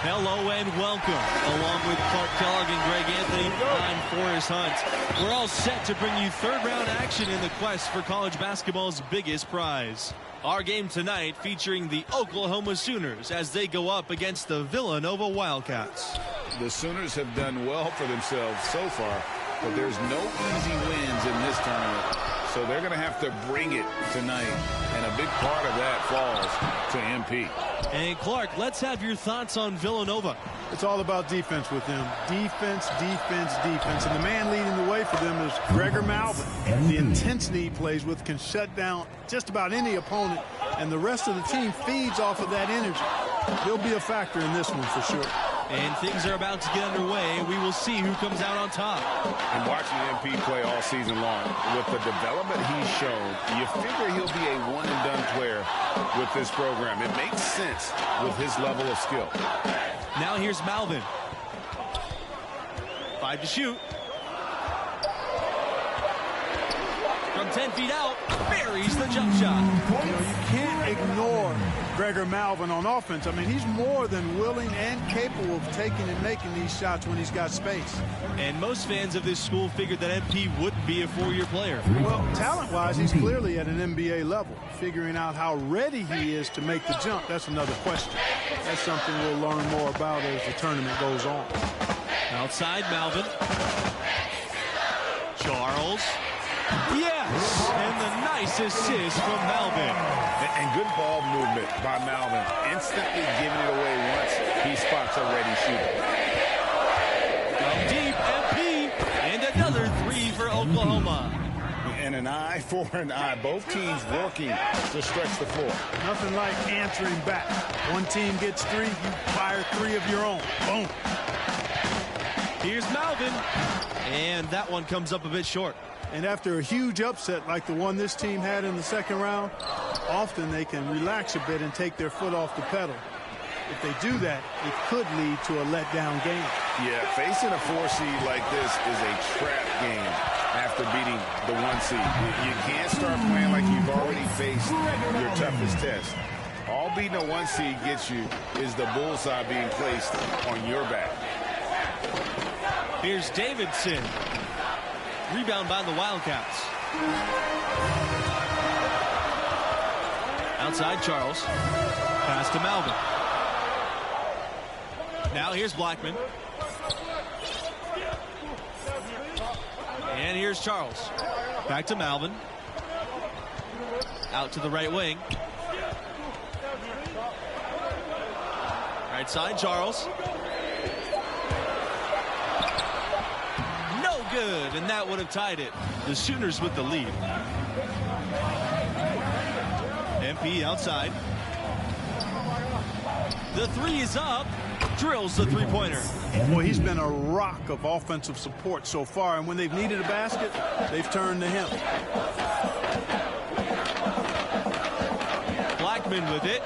Hello and welcome, along with Clark Kellogg and Greg Anthony. I'm Forrest Hunt. We're all set to bring you third-round action in the quest for college basketball's biggest prize. Our game tonight featuring the Oklahoma Sooners as they go up against the Villanova Wildcats. The Sooners have done well for themselves so far, but there's no easy wins in this tournament. So they're going to have to bring it tonight, and a big part of that falls to MP. And Clark, let's have your thoughts on Villanova. It's all about defense with them. Defense, defense, defense. And the man leading the way for them is Gregor Malvin. The intensity he plays with can shut down just about any opponent, and the rest of the team feeds off of that energy. He'll be a factor in this one for sure. And things are about to get underway. We will see who comes out on top. And watching MP play all season long, with the development he's shown, you figure he'll be a one-and-done player with this program. It makes sense with his level of skill. Now here's Malvin. 5 to shoot. From 10 feet out, buries the jump shot. You know, you can't ignore Gregor Malvin on offense. I mean, he's more than willing and capable of taking and making these shots when he's got space. And most fans of this school figured that MP wouldn't be a four-year player. Well, talent-wise, he's clearly at an NBA level. Figuring out how ready he is to make the jump, that's another question. That's something we'll learn more about as the tournament goes on. Outside, Malvin. Charles. Yes, and the nice assist from Malvin. And good ball movement by Malvin. Instantly giving it away once he spots a ready shooter. From deep, MP, and another three for Oklahoma. And an eye for an eye. Both teams working to stretch the floor. Nothing like answering back. One team gets three, you fire three of your own. Boom. Here's Malvin, and that one comes up a bit short. And after a huge upset like the one this team had in the second round, often they can relax a bit and take their foot off the pedal. If they do that, it could lead to a letdown game. Yeah, facing a 4 seed like this is a trap game after beating the 1 seed. You can't start playing like you've already faced your toughest test. All beating a 1 seed gets you is the bullseye being placed on your back. Here's Davidson. Rebound by the Wildcats. Outside, Charles. Pass to Malvin. Now here's Blackman. And here's Charles. Back to Malvin. Out to the right wing. Right side, Charles. Good, and that would have tied it. The Sooners with the lead. MP outside. The three is up. Drills the three-pointer. Boy, he's been a rock of offensive support so far, and when they've needed a basket, they've turned to him. Blackman with it.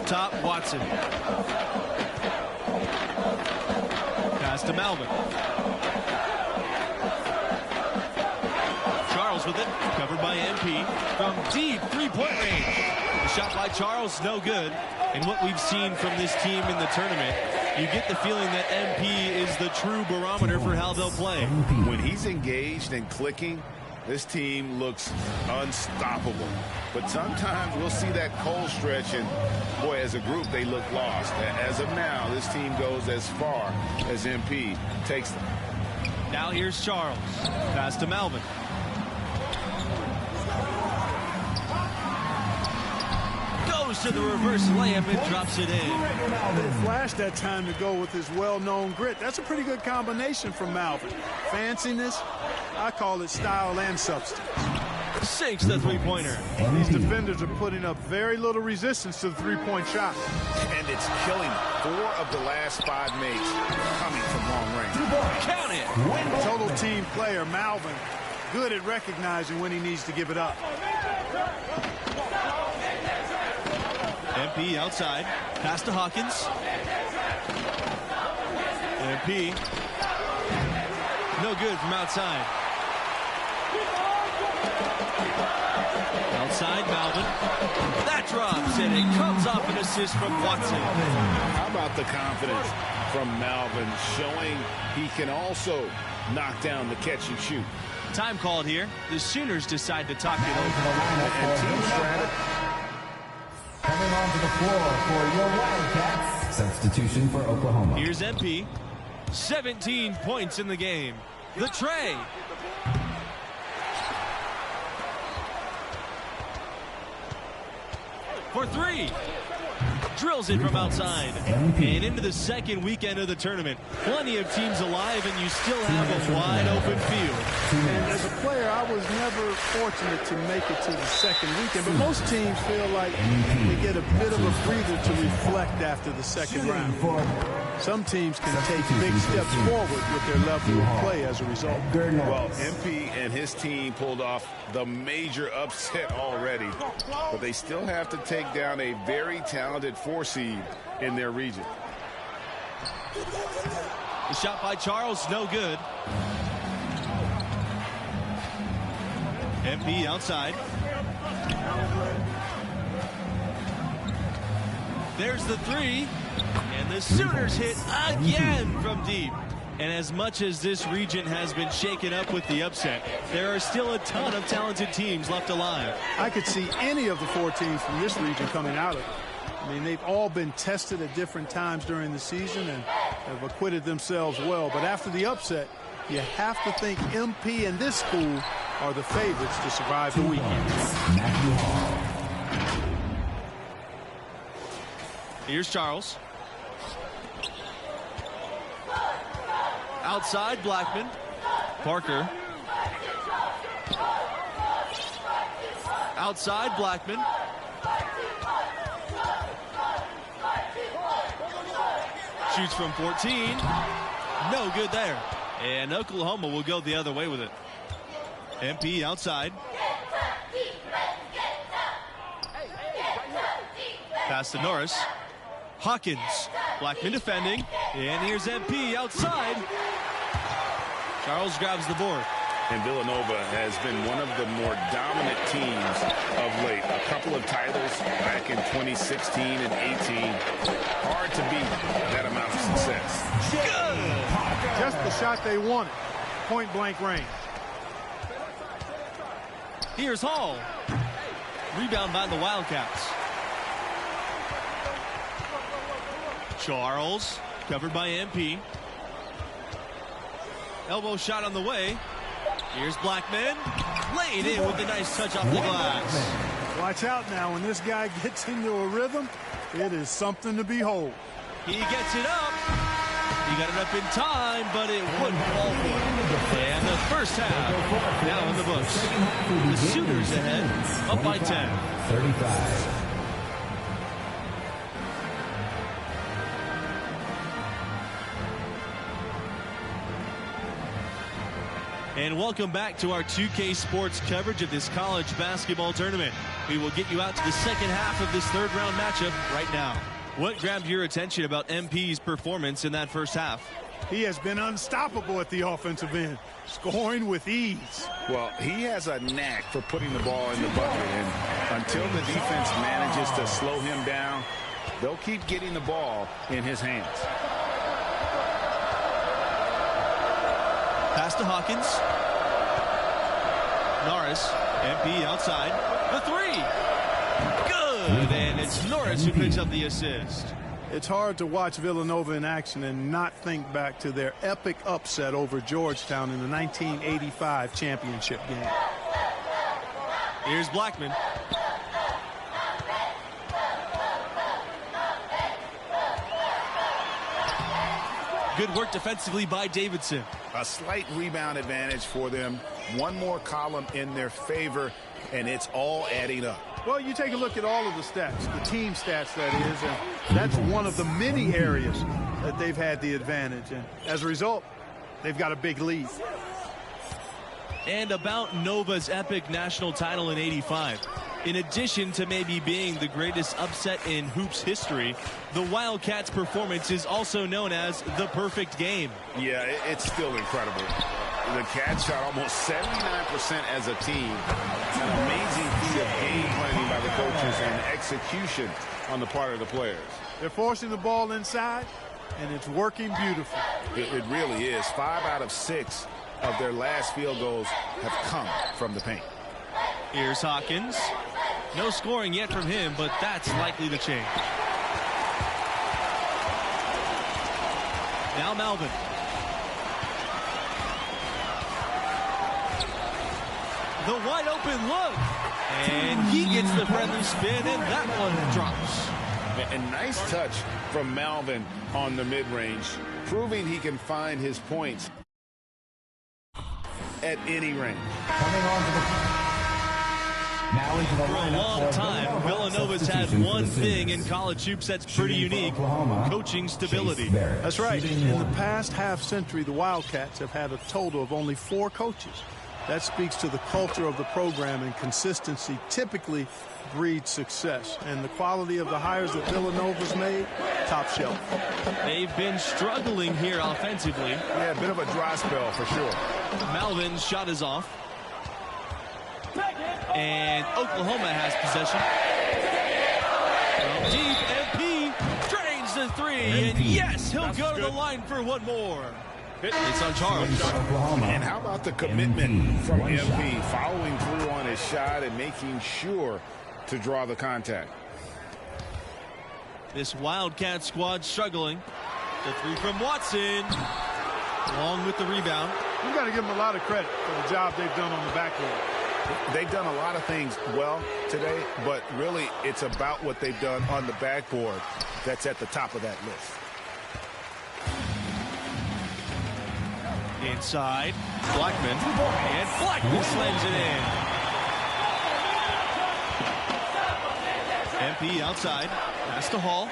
Top, Watson. Pass to Malvin. Charles with it, covered by MP. From deep three-point range. The shot by Charles, no good. And what we've seen from this team in the tournament, you get the feeling that MP is the true barometer for how they'll play. When he's engaged and clicking, this team looks unstoppable. But sometimes we'll see that cold stretch, and, boy, as a group, they look lost. As of now, this team goes as far as MP takes them. Now here's Charles. Pass to Malvin. Goes to the reverse layup and drops it in. Flash that time to go with his well-known grit. That's a pretty good combination from Malvin. Fanciness, I call it style and substance. Sinks the three-pointer. These defenders are putting up very little resistance to the three-point shot. And it's killing 4 of the last 5 makes coming from long range. Count it. Total team player, Malvin, good at recognizing when he needs to give it up. MP outside. Pass to Hawkins. MP. No good from outside. Outside, Malvin. That drops, and it comes off an assist from Watson. How about the confidence from Malvin, showing he can also knock down the catch and shoot. Time called here. The Sooners decide to talk it over. And team strategy. Coming onto the floor for your Wildcats. Substitution for Oklahoma. Here's MP. 17 points in the game. The tray. For three. Drills it from outside. And into the second weekend of the tournament. Plenty of teams alive, and you still have a wide open field. And as a player, I was never fortunate to make it to the second weekend, but most teams feel like they get a bit of a breather to reflect after the second round. Some teams can take big steps forward with their level of play as a result. Well, MP and his team pulled off the major upset already, but they still have to take down a very talented 4 seed in their region. The shot by Charles, no good. MP outside. There's the three. And the Sooners hit again from deep. And as much as this region has been shaken up with the upset, there are still a ton of talented teams left alive. I could see any of the 4 teams from this region coming out of it. I mean, they've all been tested at different times during the season and have acquitted themselves well. But after the upset, you have to think MP and this school are the favorites to survive the weekend. Here's Charles. Outside, Blackman. Parker. Outside, Blackman. Shoots from 14. No good there. And Oklahoma will go the other way with it. MP outside. Pass to Norris. Hawkins. Blackman defending. And here's MP outside. Charles grabs the board. And Villanova has been one of the more dominant teams of late. A couple of titles back in 2016 and 18. Hard to beat that amount of success. Good. Just the shot they wanted. Point blank range. Here's Hall. Rebound by the Wildcats. Charles covered by MP. Elbow shot on the way. Here's Blackman. Laid in with a nice touch off the glass. Watch out now. When this guy gets into a rhythm, it is something to behold. He gets it up. He got it up in time, but it wouldn't fall for him. And the first half now in the books. The Sooners ahead, up by 10. 35. And welcome back to our 2K Sports coverage of this college basketball tournament. We will get you out to the second half of this third round matchup right now. What grabbed your attention about MP's performance in that first half? He has been unstoppable at the offensive end, scoring with ease. Well, he has a knack for putting the ball in the bucket, and until the defense manages to slow him down, they'll keep getting the ball in his hands. Pass to Hawkins. Norris, MP outside. The three. Good. And it's Norris who picks up the assist. It's hard to watch Villanova in action and not think back to their epic upset over Georgetown in the 1985 championship game. Here's Blackman. Good work defensively by Davidson. A slight rebound advantage for them. One more column in their favor, and it's all adding up. Well, you take a look at all of the stats, the team stats, that is, and that's one of the many areas that they've had the advantage. And as a result, they've got a big lead. And about Nova's epic national title in '85. In addition to maybe being the greatest upset in hoops history, the Wildcats' performance is also known as the perfect game. Yeah, it's still incredible. The Cats shot almost 79% as a team. An amazing feat of game planning by the coaches and execution on the part of the players. They're forcing the ball inside, and it's working beautifully. It really is. 5 out of 6 of their last field goals have come from the paint. Here's Hawkins. No scoring yet from him, but that's likely to change. Now Malvin. The wide open look. And he gets the friendly spin, and that one drops. A nice touch from Malvin on the mid-range, proving he can find his points at any range. Coming on to now into the For a long time, Villanova's had one thing in college hoops that's pretty unique: coaching stability. That's right. In the past half-century, the Wildcats have had a total of only 4 coaches. That speaks to the culture of the program, and consistency typically breeds success. And the quality of the hires that Villanova's made, top shelf. They've been struggling here offensively. Yeah, a bit of a dry spell for sure. Malvin's shot is off. And Oklahoma has possession. From deep, MP drains the 3. And yes, he'll go to the line for one more. It's on Charles. And how about the commitment from MP, following through on his shot and making sure to draw the contact. This Wildcat squad struggling. The 3 from Watson, along with the rebound. You got to give them a lot of credit for the job they've done on the backboard. They've done a lot of things well today, but really it's about what they've done on the backboard that's at the top of that list. Inside, Blackman, and Blackman slams it in. MP outside, pass to Hall.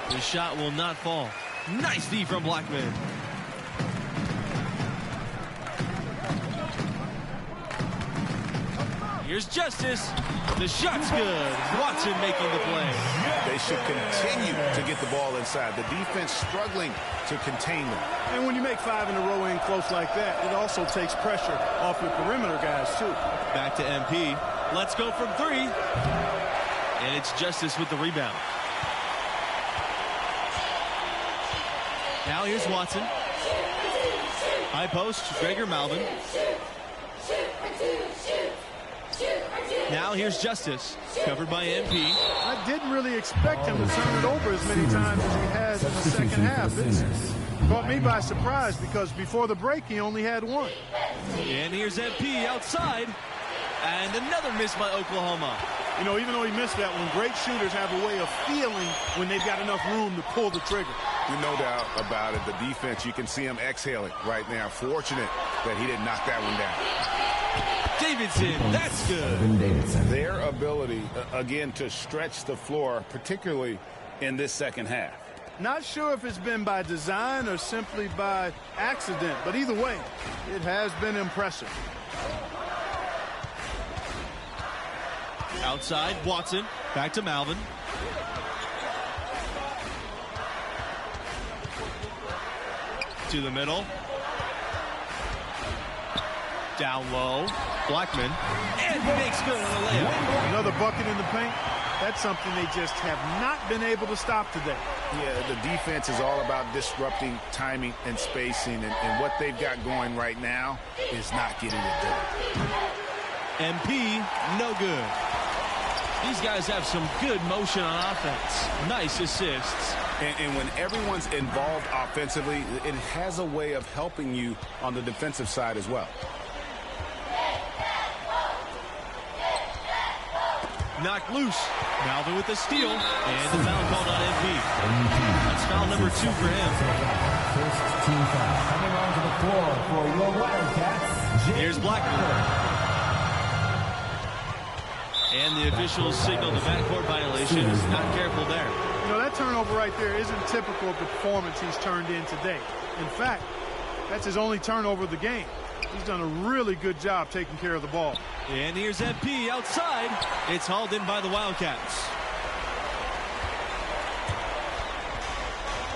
The shot will not fall. Nice D from Blackman. Here's Justice. The shot's good. Watson making the play. They should continue to get the ball inside. The defense struggling to contain them. And when you make 5 in a row in close like that, it also takes pressure off your perimeter guys, too. Back to MP. Let's go from 3. And it's Justice with the rebound. Now here's Watson. High post, Gregor Malvin. Now here's Justice, covered by MP. I didn't really expect him to turn it over as many times as he has in the second half. It's caught me by surprise because before the break he only had 1. And here's MP outside. And another miss by Oklahoma. You know, even though he missed that one, great shooters have a way of feeling when they've got enough room to pull the trigger. No doubt about it. The defense, you can see him exhaling right now. Fortunate that he didn't knock that one down. Davidson, that's good. Their ability, again, to stretch the floor, particularly in this second half. Not sure if it's been by design or simply by accident, but either way, it has been impressive. Outside, Watson, back to Malvin. To the middle. Down low. Blackman. And makes good on the layup. Another bucket in the paint. That's something they just have not been able to stop today. Yeah, the defense is all about disrupting timing and spacing, and what they've got going right now is not getting it done. MP, no good. These guys have some good motion on offense. Nice assists. And when everyone's involved offensively, it has a way of helping you on the defensive side as well. Knocked loose. Malvin with the steal. And the foul called on MP. That's foul number 2 for him. First team foul. Coming onto the floor for your Wildcats. Here's Blackman. And the officials signal the backcourt violation. Not careful there. You know, that turnover right there isn't typical of the performance he's turned in today. In fact, that's his only turnover of the game. He's done a really good job taking care of the ball. And here's MP outside. It's hauled in by the Wildcats.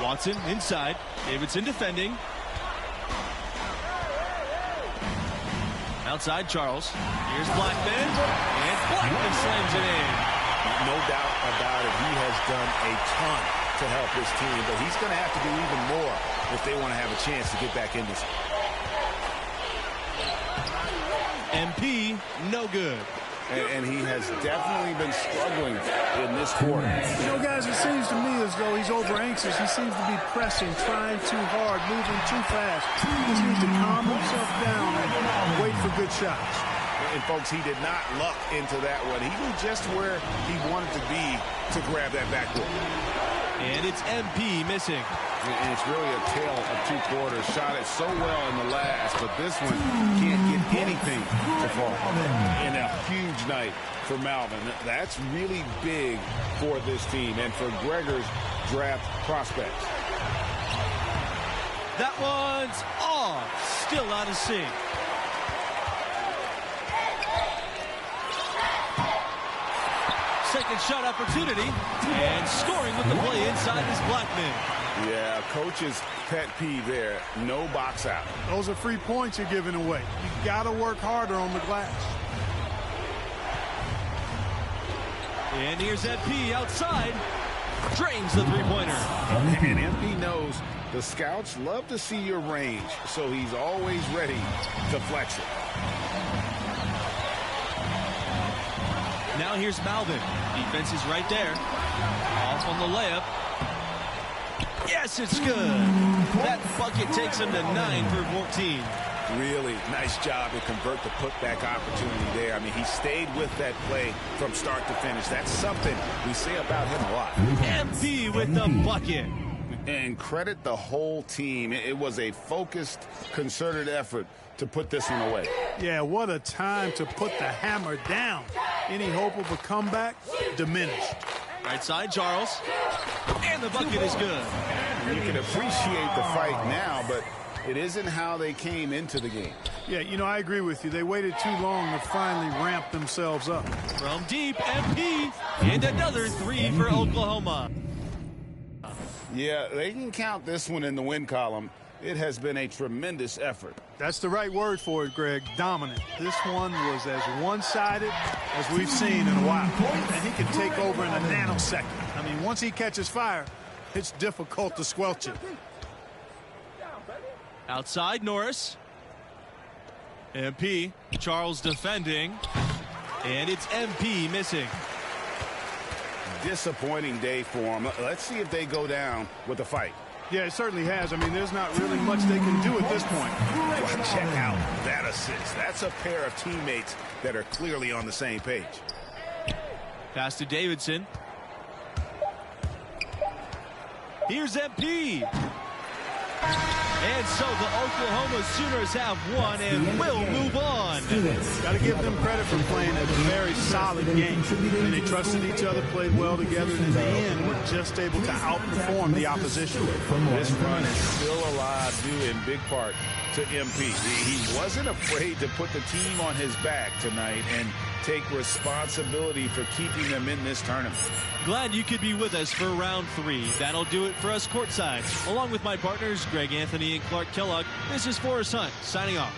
Watson inside. Davidson defending. Outside Charles. Here's Blackman. And Blackman slams it in. No doubt about it. He has done a ton to help his team, but he's going to have to do even more if they want to have a chance to get back in this. MP, no good. And he has definitely been struggling in this quarter. You know, guys, it seems to me as though he's over anxious. He seems to be pressing, trying too hard, moving too fast. He just needs to calm himself down and wait for good shots. And, folks, he did not luck into that one. He knew just where he wanted to be to grab that backboard. And it's MP missing. And it's really a tale of two quarters. Shot it so well in the last, but this one can't get anything to fall. And a huge night for Malvin. That's really big for this team and for Gregor's draft prospects. That one's off. Still out of sync. Second shot opportunity. And scoring with the play inside is Blackman. Yeah, coach's pet peeve there. No box out. Those are free points you're giving away. You got to work harder on the glass. And here's MP outside. Drains the three-pointer. And MP knows the scouts love to see your range, so he's always ready to flex it. Now here's Malvin. Defense is right there. Off on the layup. Yes, it's good. That bucket takes him to 9 for 14. Really nice job to convert the putback opportunity there. I mean, he stayed with that play from start to finish. That's something we say about him a lot. MP with the bucket. And credit the whole team. It was a focused, concerted effort to put this one away. Yeah, what a time to put the hammer down. Any hope of a comeback diminished. Right side, Charles. And the bucket is good. You can appreciate the fight now, but it isn't how they came into the game. Yeah, you know, I agree with you. They waited too long to finally ramp themselves up. From deep, MP. And another three for Oklahoma. Yeah, they can count this one in the win column. It has been a tremendous effort. That's the right word for it, Greg. Dominant. This one was as one-sided as we've seen in a while. And he can take over in a nanosecond. I mean, once he catches fire, it's difficult to squelch it. Outside, Norris. MP. Charles defending. And it's MP missing. Disappointing day for him. Let's see if they go down with a fight. Yeah, it certainly has. I mean, there's not really much they can do at this point. Well, check out that assist. That's a pair of teammates that are clearly on the same page. Pass to Davidson. Here's MP. And so the Oklahoma Sooners have won and will move on. Got to give them credit for playing a very solid game. And they trusted each other, played well together, and in the end were just able to outperform the opposition. This run is still alive due in big part to MP. He wasn't afraid to put the team on his back tonight and take responsibility for keeping them in this tournament. Glad you could be with us for round 3. That'll do it for us courtside. Along with my partners, Greg Anthony and Clark Kellogg, this is Forrest Hunt signing off.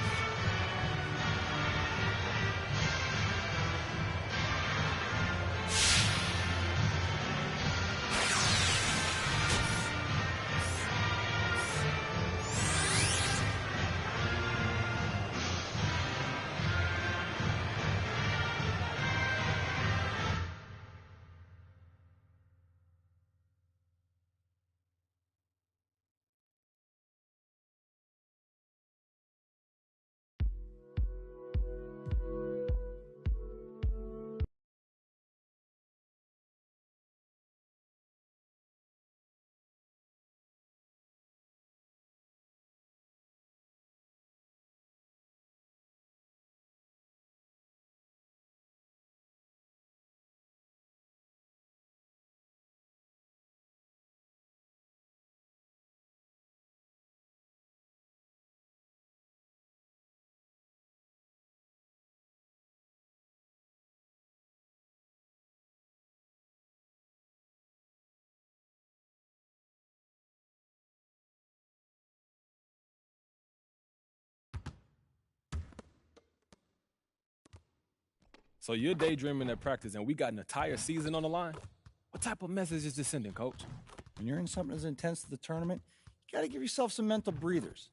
So you're daydreaming at practice and we got an entire season on the line? What type of message is this sending, Coach? When you're in something as intense as the tournament, you got to give yourself some mental breathers.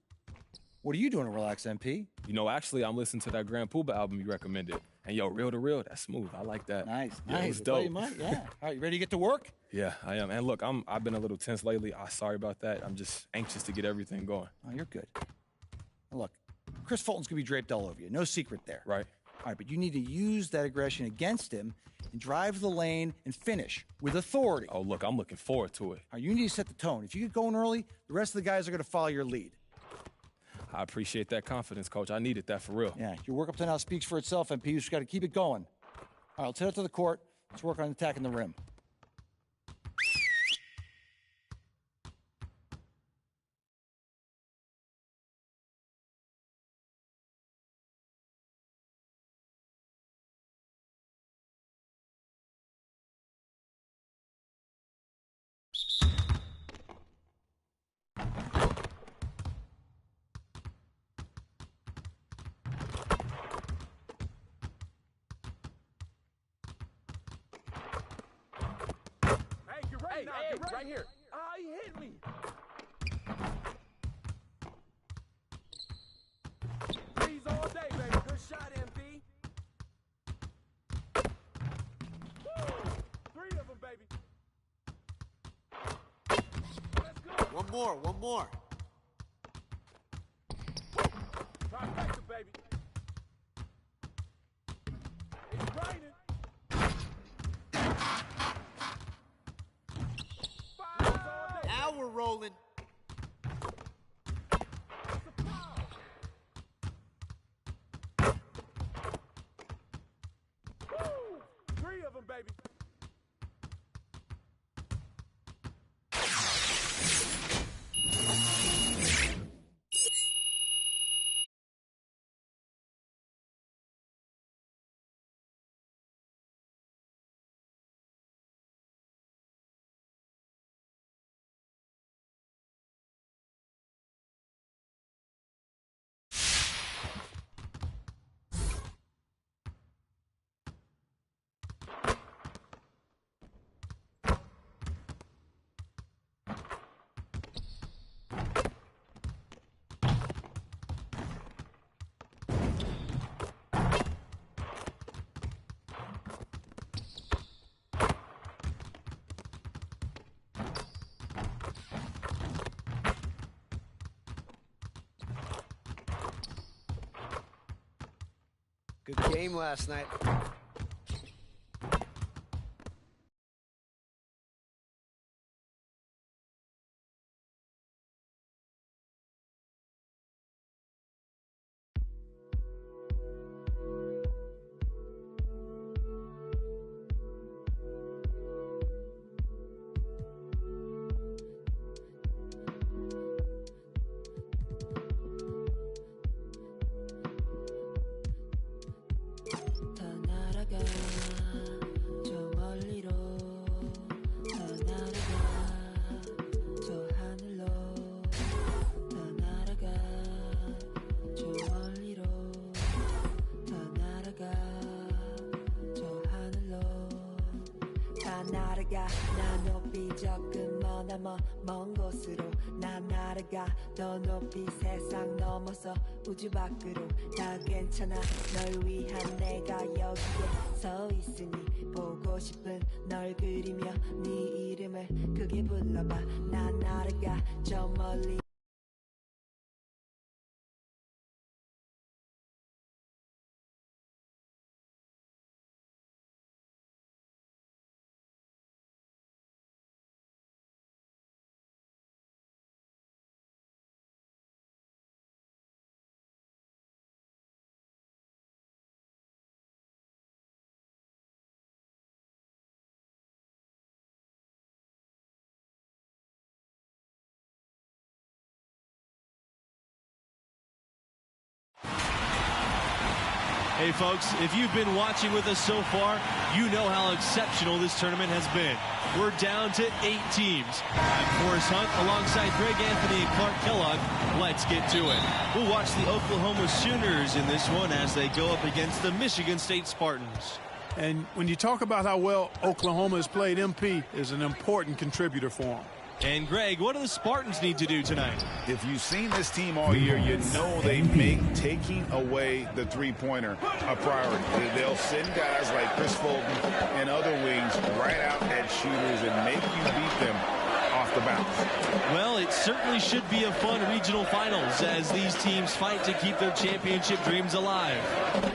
What are you doing to relax, MP? You know, actually, I'm listening to that Grand Poobah album you recommended. And yo, Real to Real, that's smooth. I like that. Nice, yeah, nice. It's dope. Yeah. All right, you ready to get to work? Yeah, I am. And look, I've been a little tense lately. Sorry about that. I'm just anxious to get everything going. Oh, you're good. Now look, Chris Fulton's going to be draped all over you. No secret there. Right. All right, but you need to use that aggression against him and drive the lane and finish with authority. Oh, look, I'm looking forward to it. All right, you need to set the tone. If you get going early, the rest of the guys are going to follow your lead. I appreciate that confidence, Coach. I needed that for real. Yeah, your work up to now speaks for itself, MP. You just got to keep it going. All right, let's head up to the court. Let's work on attacking the rim. Hey, right here. Ah, he hit me. Threes all day, baby. Good shot, MP. Woo! 3 of them, baby. Let's go. One more. Trifecta, baby. It's raining. Now we're rolling. Woo! 3 of them, baby. Good game last night. 날아가 나 높이 조금 먼 곳으로 나 날아가 더 높이 세상 넘어서 우주 밖으로 다 괜찮아 널 위한 내가 여기에 서 있으니 보고 싶은 널 그리며 네 이름을 크게 불러봐 나 날아가 저 멀리 Hey, folks, if you've been watching with us so far, you know how exceptional this tournament has been. We're down to 8 teams. I'm Forrest Hunt alongside Greg Anthony and Clark Kellogg. Let's get to it. We'll watch the Oklahoma Sooners in this one as they go up against the Michigan State Spartans. And when you talk about how well Oklahoma has played, MP is an important contributor for them. And Greg, what do the Spartans need to do tonight? If you've seen this team all year, you know they make taking away the three-pointer a priority. They'll send guys like Chris Fulton and other wings right out at shooters and make you beat them off the bounce. Well, it certainly should be a fun regional finals as these teams fight to keep their championship dreams alive.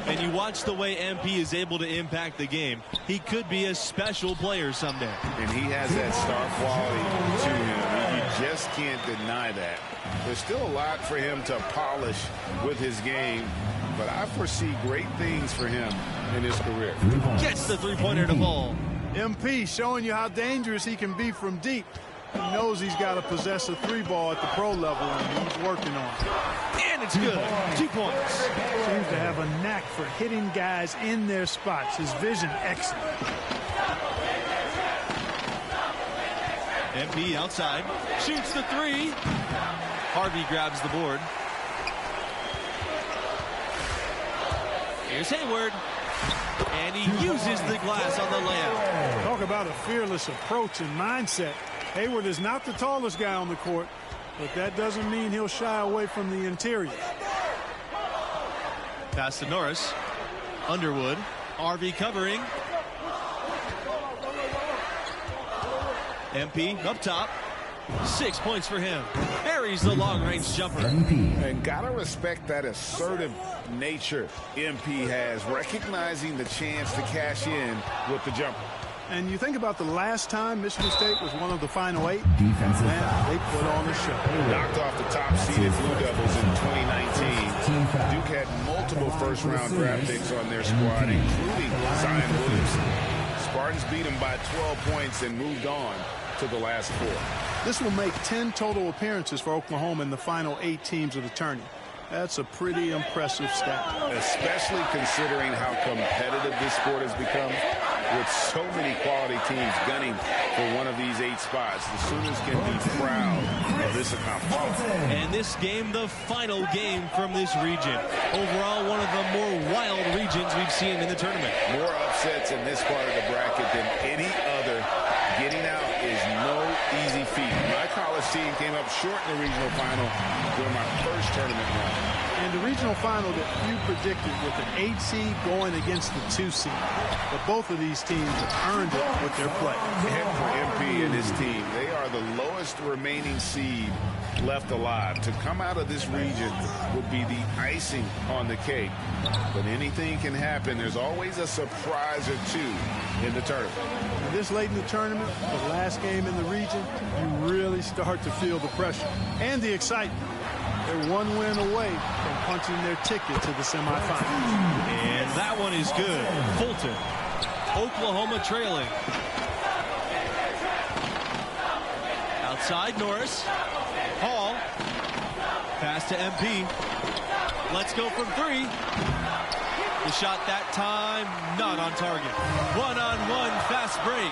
And you watch the way MP is able to impact the game. He could be a special player someday. And he has that star quality to him. You just can't deny that. There's still a lot for him to polish with his game, but I foresee great things for him in his career. Gets the three-pointer to fall. MP showing you how dangerous he can be from deep. He knows he's got to possess a 3-ball at the pro level, and he's working on it. And it's good. 2 points. Seems to have a knack for hitting guys in their spots. His vision excellent. MP outside. Shoots the 3. Harvey grabs the board. Here's Hayward. And he uses the glass on the layup. Talk about a fearless approach and mindset. Hayward is not the tallest guy on the court, but that doesn't mean he'll shy away from the interior. Pass to Norris. Underwood. Harvey covering. MP up top. 6 points for him. Buries the long-range jumper. And gotta respect that assertive nature MP has, recognizing the chance to cash in with the jumper. And you think about the last time Michigan State was one of the final 8. Defensive Man, they put on a show. Knocked off the top-seeded Blue Devils in 2019. Duke had multiple first-round draft picks on their squad, including Zion Williamson. Spartans beat them by 12 points and moved on to the last 4. This will make 10 total appearances for Oklahoma in the final 8 teams of the tournament. That's a pretty impressive stat. Especially considering how competitive this sport has become, with so many quality teams gunning for one of these 8 spots. The Sooners can be proud of this accomplishment. And this game, the final game from this region. Overall, one of the more wild regions we've seen in the tournament. More upsets in this part of the bracket than any other. Getting out is no easy feat. My college team came up short in the regional final during my first tournament run. And the regional final that you predicted with an 8 seed going against the 2 seed. But both of these teams have earned it with their play. And for MP and his team, they are the lowest remaining seed left alive. To come out of this region would be the icing on the cake. But anything can happen. There's always a surprise or 2 in the tournament. And this late in the tournament, the last game in the region, you really start to feel the pressure and the excitement. They're 1 win away from punching their ticket to the semifinals. And that one is good. Fulton. Oklahoma trailing. Outside Norris. Hall. Pass to MP. Let's go from 3. The shot that time not on target. 1-on-1 fast break.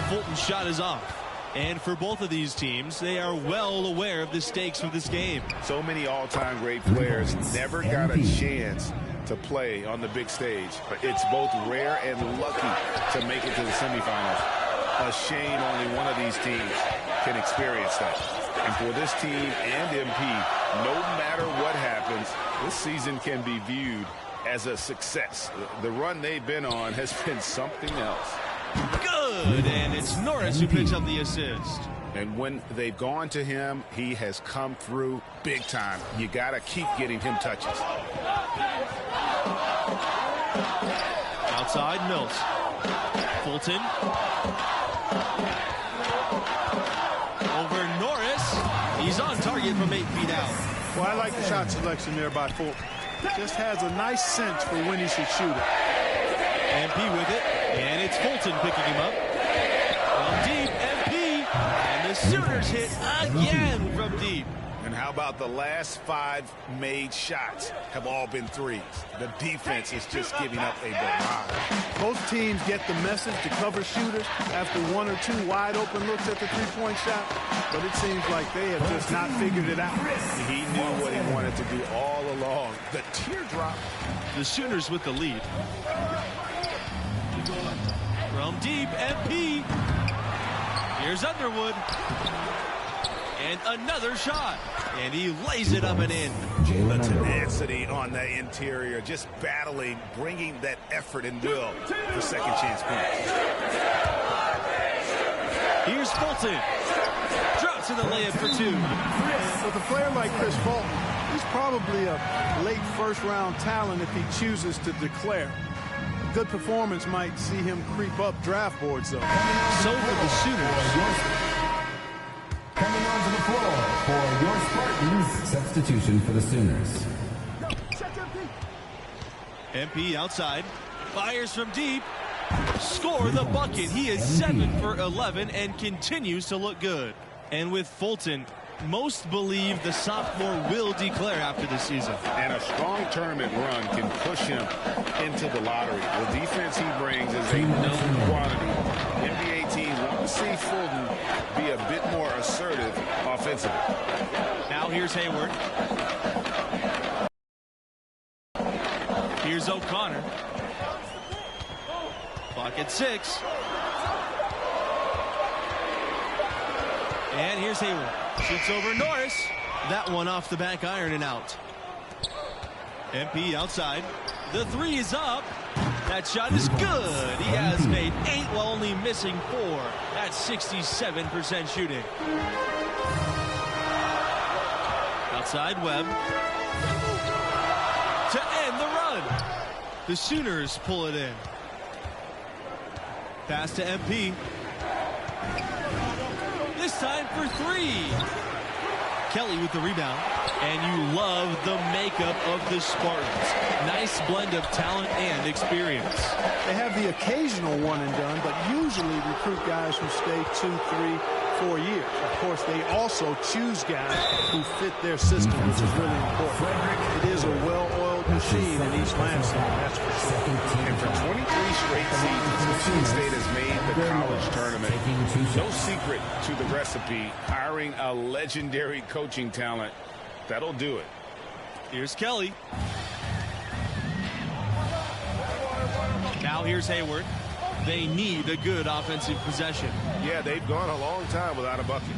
Fulton's shot is off. And for both of these teams, they are well aware of the stakes of this game. So many all-time great players never got a chance to play on the big stage. It's both rare and lucky to make it to the semifinals. A shame only one of these teams can experience that. And for this team and MP, no matter what happens, this season can be viewed as a success. The run they've been on has been something else. Good, and it's Norris who picks up the assist. And when they've gone to him, he has come through big time. You got to keep getting him touches. Outside, Mills. Fulton. Over Norris. He's on target from 8 feet out. Well, I like the shot selection there by Fulton. Just has a nice sense for when he should shoot it. MP with it, and it's Fulton picking him up. Well, deep, MP, and the Sooners hit again from deep. And how about the last 5 made shots have all been threes? The defense is just giving up a barrage. Both teams get the message to cover shooters after 1 or 2 wide open looks at the three-point shot, but it seems like they have just not figured it out. He knew what he wanted to do all along. The teardrop. The Sooners with the lead. From deep, MP. Here's Underwood. And another shot. And he lays it up and in. The tenacity on the interior, just battling, bringing that effort and will for second chance points. Here's Fulton. Drops in the layup for 2. With a player like Chris Fulton, he's probably a late first-round talent if he chooses to declare. A good performance might see him creep up draft boards, though. So for the Sooners. Coming onto the floor for your Spartans, substitution for the Sooners. MP outside. Fires from deep. Score the bucket. He is 7 for 11 and continues to look good. And with Fulton, most believe the sophomore will declare after the season. And a strong tournament run can push him into the lottery. The defense he brings is a known quantity. NBA teams want to see Fulton be a bit more assertive offensively. Now here's Hayward. Here's O'Connor. Clock at 6. And here's Hayward. Shoots over Norris. That one off the back iron and out. MP outside. The 3 is up. That shot is good. He has made 8 while only missing 4. That's 67% shooting. Outside Webb. To end the run. The Sooners pull it in. Pass to MP. This time for 3. Kelly with the rebound. And you love the makeup of the Spartans. Nice blend of talent and experience. They have the occasional one and done, but usually recruit guys who stay 2, 3, 4 years. Of course, they also choose guys who fit their system, which is really important. It is a well-oiled machine in East Lansing, that's for sure. And for 23 straight seasons, Michigan State has made the college tournament. No secret to the recipe, hiring a legendary coaching talent. That'll do it. Here's Kelly. Now here's Hayward. They need a good offensive possession. Yeah, they've gone a long time without a bucket.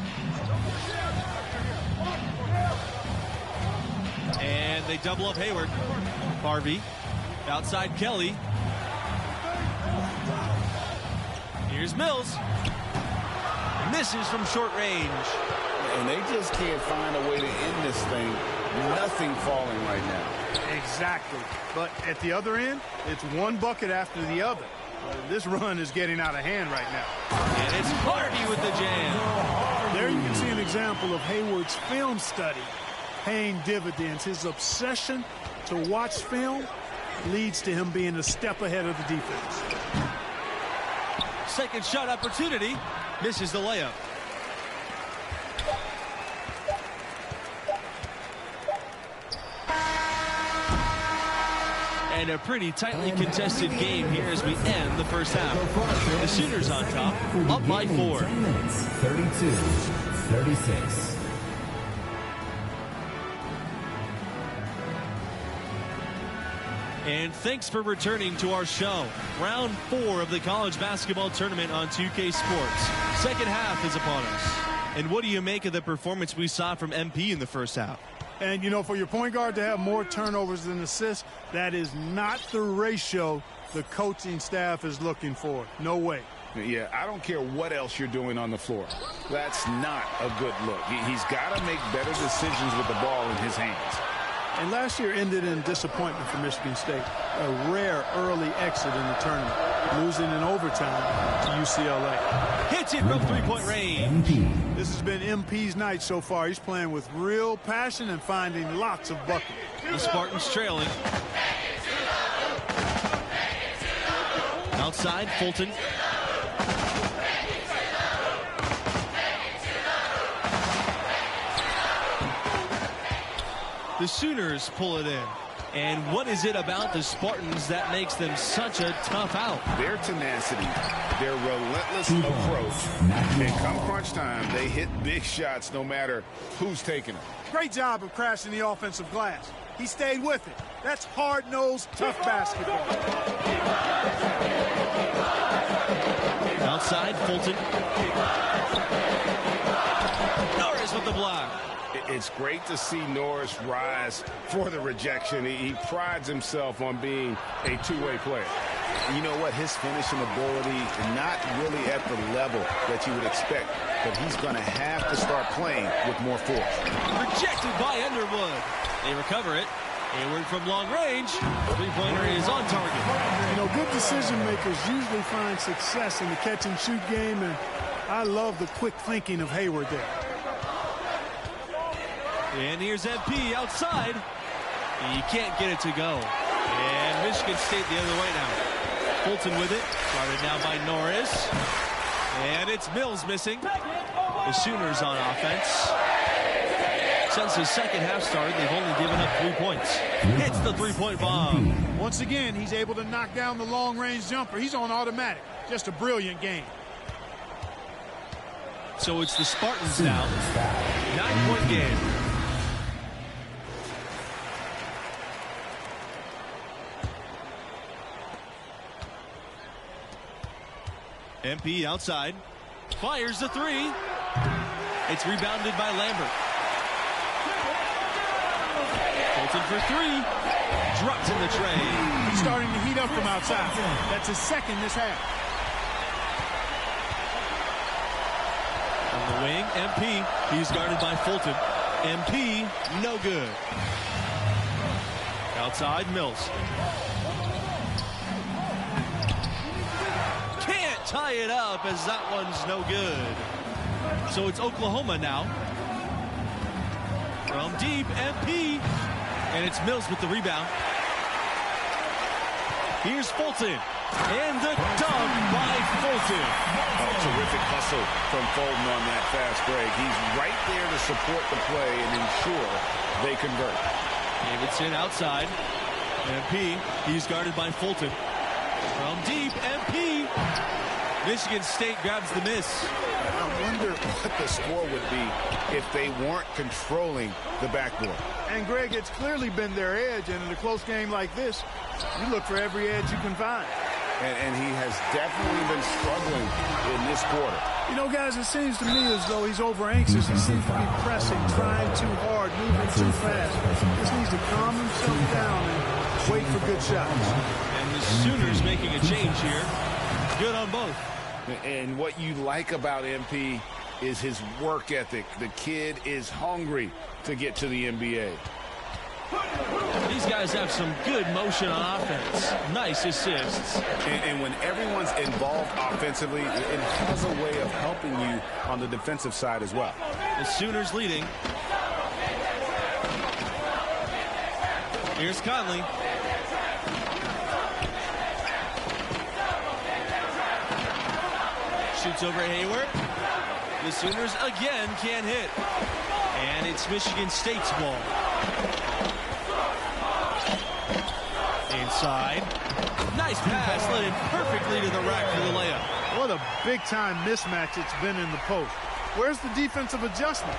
And they double up Hayward. Harvey. Outside Kelly. Here's Mills. Misses from short range. And they just can't find a way to end this thing. Nothing falling right now. Exactly. But at the other end, it's one bucket after the other. This run is getting out of hand right now. And it's Harvey with the jam. There you can see an example of Hayward's film study paying dividends. His obsession to watch film leads to him being a step ahead of the defense. Second shot opportunity. Misses the layup. And a pretty tightly contested game here as we end the first half. The Sooners on top, up by 4. 32-36. And thanks for returning to our show. Round 4 of the college basketball tournament on 2K Sports. Second half is upon us. And what do you make of the performance we saw from MP in the first half? And, you know, for your point guard to have more turnovers than assists, that is not the ratio the coaching staff is looking for. No way. Yeah, I don't care what else you're doing on the floor. That's not a good look. He's got to make better decisions with the ball in his hands. And last year ended in disappointment for Michigan State. A rare early exit in the tournament, losing in overtime to UCLA. Hits it from three-point range. This has been MP's night so far. He's playing with real passion and finding lots of buckets. The Spartans trailing. Outside, Fulton. The Sooners pull it in. And what is it about the Spartans that makes them such a tough out? Their tenacity, their relentless approach. And come crunch time, they hit big shots no matter who's taking them. Great job of crashing the offensive glass. He stayed with it. That's hard-nosed, tough basketball. Outside, Fulton. Norris with the block. It's great to see Norris rise for the rejection. He prides himself on being a two-way player. You know what? His finishing ability is not really at the level that you would expect, but he's going to have to start playing with more force. Rejected by Underwood. They recover it. Hayward from long range. Three-pointer is on target. You know, good decision makers usually find success in the catch-and-shoot game, and I love the quick thinking of Hayward there. And here's MP outside. He can't get it to go. And Michigan State the other way now. Fulton with it. Guarded now by Norris. And it's Mills missing. The Sooners on offense. Since the second half started, they've only given up 3 points. Hits the three-point bomb. Once again, he's able to knock down the long-range jumper. He's on automatic. Just a brilliant game. So it's the Spartans now. 9-point game. MP outside. Fires the three. It's rebounded by Lambert. Fulton for three. Drops in the tray. He's starting to heat up from outside. That's his second this half. On the wing, MP. He's guarded by Fulton. MP, no good. Outside, Mills. Can't tie it up as that one's no good. So it's Oklahoma now. From deep, MP. And it's Mills with the rebound. Here's Fulton. And the dunk by Fulton. Oh, terrific hustle from Fulton on that fast break. He's right there to support the play and ensure they convert. Davidson outside. MP, he's guarded by Fulton. From deep, MP. Michigan State grabs the miss. I wonder what the score would be if they weren't controlling the backboard. And, Greg, it's clearly been their edge, and in a close game like this, you look for every edge you can find. And he has definitely been struggling in this quarter. You know, guys, it seems to me as though he's over-anxious. He seems to be pressing, trying too hard, moving too fast. He just needs to calm himself down and wait for good shots. And the Sooners making a change here. Good on both. And what you like about MP is his work ethic. The kid is hungry to get to the NBA. These guys have some good motion on offense. Nice assists. And when everyone's involved offensively, it has a way of helping you on the defensive side as well. The Sooners leading. Here's Conley. Shoots over Hayward. The Sooners again can't hit. And it's Michigan State's ball. Inside. Nice pass, led it perfectly to the rack for the layup. What a big-time mismatch it's been in the post. Where's the defensive adjustment?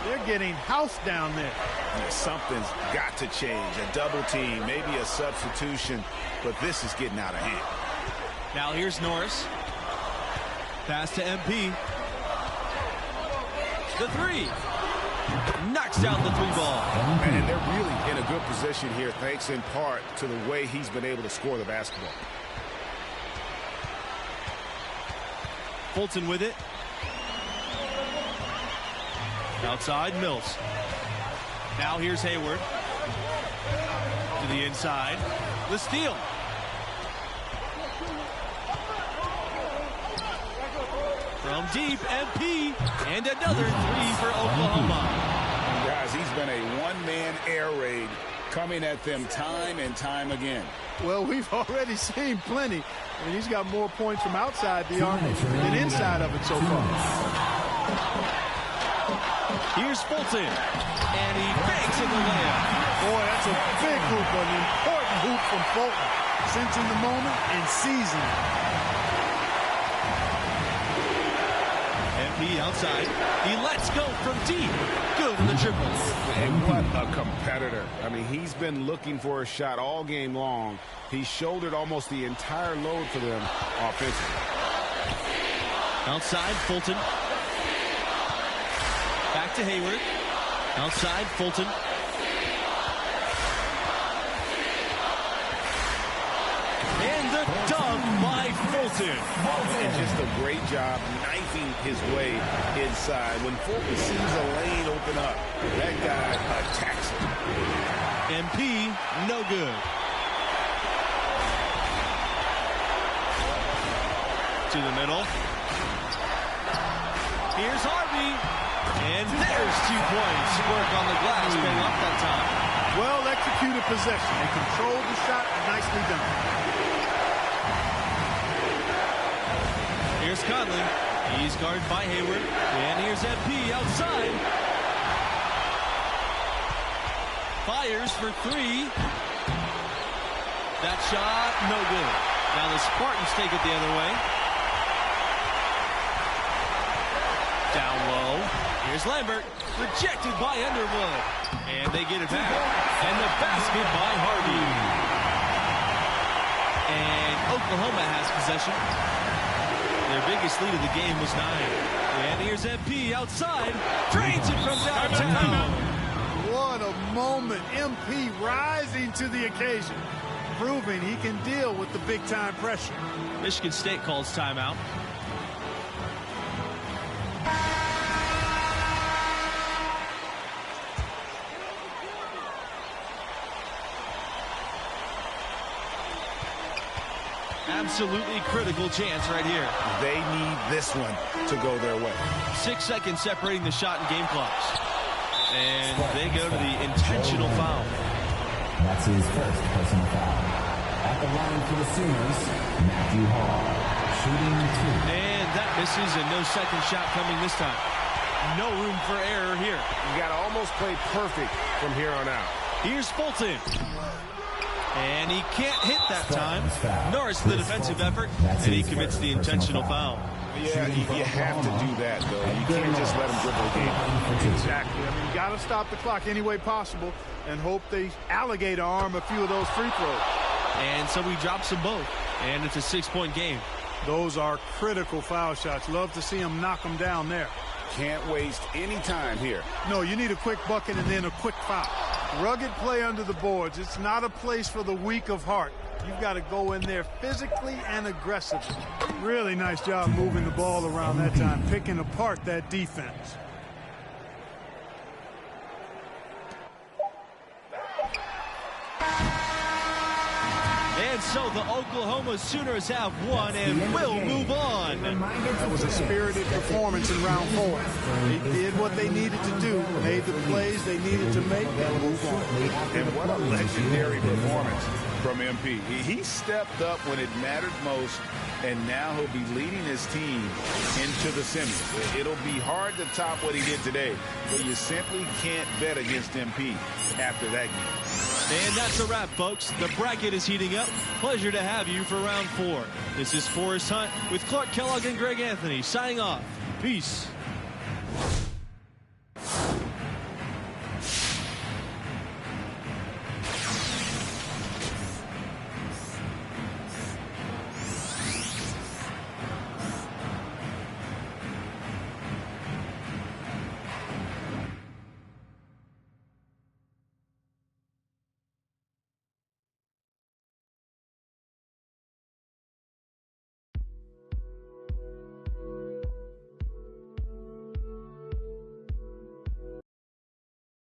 They're getting housed down there. Yeah, something's got to change. A double team, maybe a substitution, but this is getting out of hand. Now here's Norris. Pass to MP. The three. Knocks down the three ball. And they're really in a good position here, thanks in part to the way he's been able to score the basketball. Fulton with it. Outside, Mills. Now here's Hayward. To the inside. The steal. From deep, MP. And another three for Oklahoma. Guys, he's been a one-man air raid coming at them time and time again. Well, we've already seen plenty. I mean, he's got more points from outside the arc than inside of it so far. Here's Fulton. And he banks in the layup. That's a big hoop, an important hoop from Fulton. Cinching the moment and seizing it. MP outside. He lets go from deep. Good in the triple. And what a competitor. I mean, he's been looking for a shot all game long. He shouldered almost the entire load for them offensively. Outside, Fulton. Back to Hayward. Outside, Fulton. And the dunk by Fulton. And just a great job knifing his way inside. When Fulton sees a lane open up, that guy attacks it. MP, no good. To the middle. Here's Harvey. And there's 2 points. Work on the glass, paying off that time. Well executed possession. They controlled the shot. Nicely done. Here's Conley. He's guarded by Hayward. And here's MP outside. Fires for 3. That shot, no good. Now the Spartans take it the other way. Down low. Here's Lambert. Rejected by Underwood. And they get it back. And the basket by Harvey. And Oklahoma has possession. Their biggest lead of the game was 9. And here's MP outside. Drains it from downtown. What a moment. MP rising to the occasion. Proving he can deal with the big-time pressure. Michigan State calls timeout. Absolutely critical chance right here. They need this one to go their way. 6 seconds separating the shot and game clocks. And they go to the intentional foul. That's his first personal foul. At the line for the Sooners, Matthew Hall, shooting 2. And that misses, and no second shot coming this time. No room for error here. You got to almost play perfect from here on out. Here's Fulton. And he can't hit that time. Norris the defensive effort, and he commits the intentional foul. Yeah, you have to do that, though. You can't just let him dribble the game. Exactly. I mean, you got to stop the clock any way possible and hope they alligator arm a few of those free throws. And so he drops them both, and it's a 6-point game. Those are critical foul shots. Love to see him knock them down there. Can't waste any time here. No, you need a quick bucket and then a quick foul. Rugged play under the boards. It's not a place for the weak of heart. You've got to go in there physically and aggressively. Really nice job moving the ball around that time, picking apart that defense. And so the Oklahoma Sooners have won and will move on. That was a spirited performance in round 4. They did what they needed to do, made the plays they needed to make, and move on. And what a legendary performance from MP. He stepped up when it mattered most, and now he'll be leading his team into the semis. It'll be hard to top what he did today, but you simply can't bet against MP after that game. And that's a wrap, folks. The bracket is heating up. Pleasure to have you for round 4. This is Forrest Hunt with Clark Kellogg and Greg Anthony signing off. Peace.